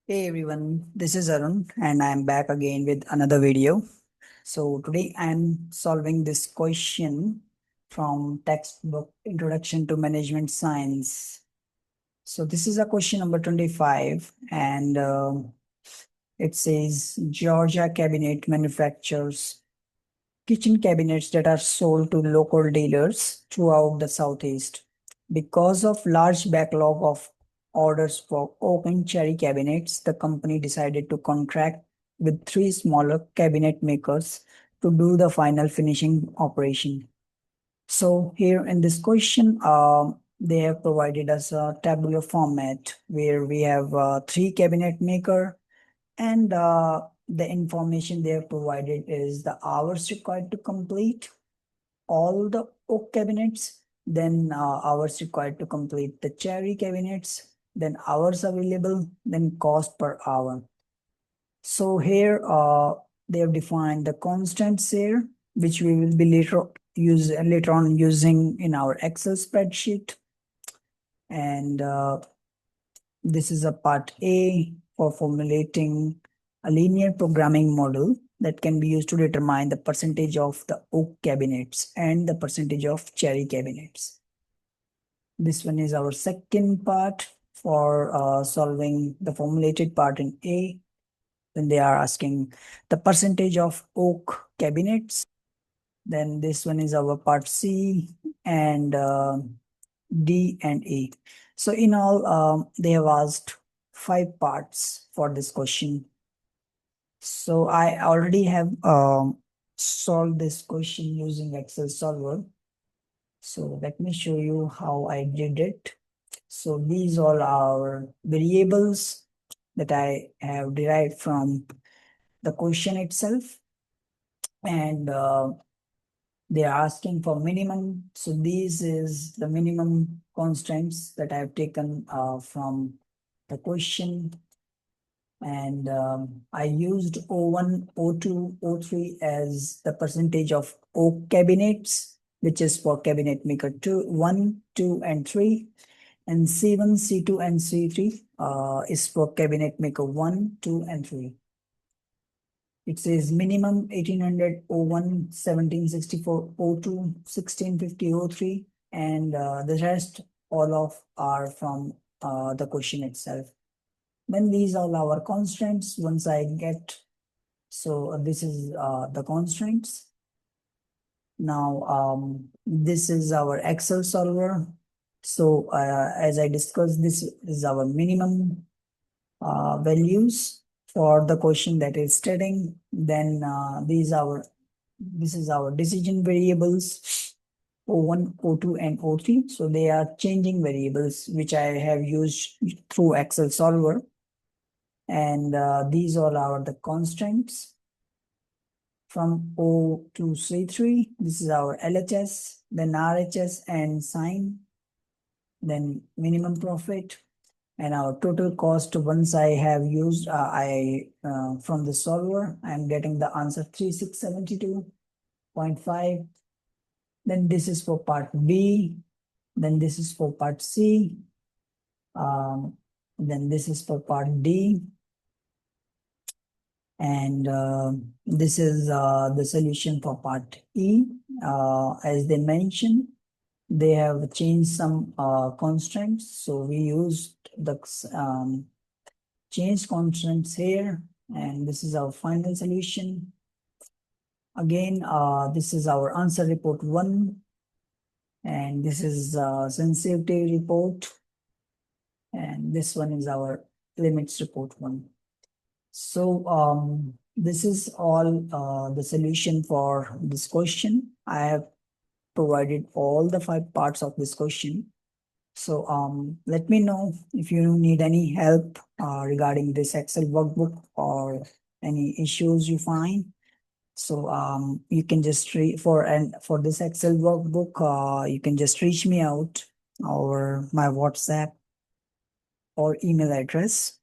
Hey everyone, this is Arun and I'm back again with another video. So today I'm solving this question from textbook Introduction to Management Science. So this is a question number 25 and it says Georgia cabinet manufactures kitchen cabinets that are sold to local dealers throughout the Southeast. Because of large backlog of orders for oak and cherry cabinets, the company decided to contract with three smaller cabinet makers to do the final finishing operation. So here in this question, they have provided us a tabular format where we have three cabinet maker and the information they have provided is the hours required to complete all the oak cabinets, then hours required to complete the cherry cabinets, then hours available, then cost per hour. So here they have defined the constants here, which we will be later on using in our Excel spreadsheet. And this is a part A for formulating a linear programming model that can be used to determine the percentage of the oak cabinets and the percentage of cherry cabinets. This one is our second part for solving the formulated part in A. Then they are asking the percentage of oak cabinets. Then this one is our part C and D and E. So in all, they have asked 5 parts for this question. So I already have solved this question using Excel solver. So let me show you how I did it. So these all are variables that I have derived from the question itself. And they are asking for minimum. So this is the minimum constants that I have taken from the question. And I used O1, O2, O3 as the percentage of oak cabinets, which is for cabinet maker 1, 2, and 3. And C1, C2, and C3 is for cabinet maker 1, 2, and 3. It says minimum 1800 O1, 1764 O2, 1650 O3, and the rest all of are from the question itself. Then these are our constraints. Once I get, so this is the constraints. Now this is our Excel solver. So as I discussed, this is our minimum values for the question that is studying. Then this is our decision variables O1, O2, and O3. So they are changing variables which I have used through Excel solver. And these all are the constraints from O to C3. This is our LHS, then RHS and sign, then minimum profit, and our total cost. Once I have used from the solver, I'm getting the answer 3672.5. Then this is for part B, then this is for part C, then this is for part D, and this is the solution for part E. As they mentioned, they have changed some constraints, so we used the changed constraints here, and this is our final solution. Again, this is our answer report 1, and this is sensitivity report, and this one is our limits report 1. So this is all the solution for this question. I have provided all the 5 parts of this question. So let me know if you need any help regarding this Excel workbook or any issues you find. So you can just for this Excel workbook, you can just reach me out or my WhatsApp or email address,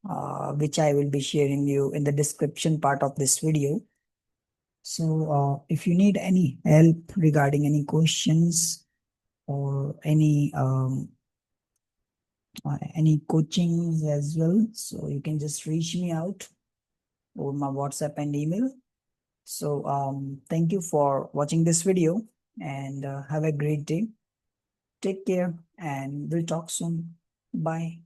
which I will be sharing you in the description part of this video. So if you need any help regarding any questions or any any coachings as well. So you can just reach me out over my WhatsApp and email. So thank you for watching this video and have a great day. Take care and we'll talk soon. Bye.